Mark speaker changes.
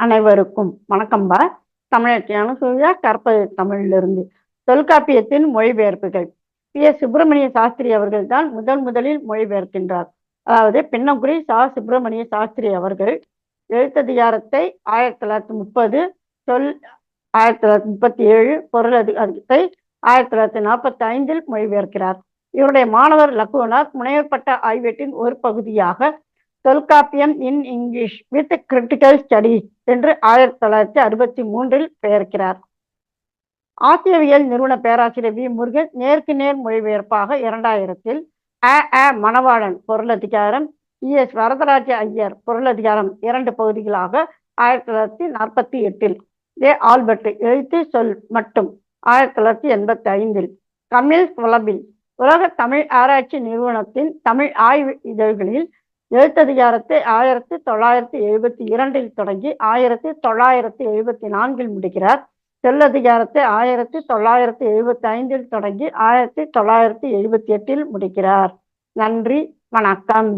Speaker 1: அனைவருக்கும் வணக்கம்பா. தமிழச்சியான சூர்யா கற்பது தமிழிலிருந்து. தொல்காப்பியத்தின் மொழிபெயர்ப்புகள். சுப்பிரமணிய சாஸ்திரி அவர்கள் தான் முதலில் மொழிபெயர்க்கின்றார். அதாவது பின்னங்குடி சுப்பிரமணிய சாஸ்திரி அவர்கள் எழுத்ததிகாரத்தை 1930, சொல் 1937, பொருள் அதிகாரத்தை 1945 மொழிபெயர்க்கிறார். இவருடைய மாணவர் லக்குவனார் முனைவர்பட்ட ஆய்வேட்டின் ஒரு பகுதியாக Tolkappiyam in English with critical studies என்று 1963 பெயர்க்கிறார். ஆசியவியல் நிறுவன பேராசிரியர் வி. முருகன் நேருக்கு நேர் மொழிபெயர்ப்பாக 2000 மணவாளன் பொருளதிகாரம், எஸ். வரதராஜ ஐயர் பொருளதிகாரம் 2 பகுதிகளாக 1948, ஆல்பர்ட் எழுத்து சொல் மட்டும் 1985, கமில் கொலபில் உலக தமிழ் ஆராய்ச்சி நிறுவனத்தின் தமிழ் ஆய்வு இதழ்களில் எழுத்ததிகாரத்தை 1972 தொடங்கி 1974 முடிக்கிறார். சொல்லதிகாரத்தை 1975 தொடங்கி 1978 முடிக்கிறார். நன்றி, வணக்கம்.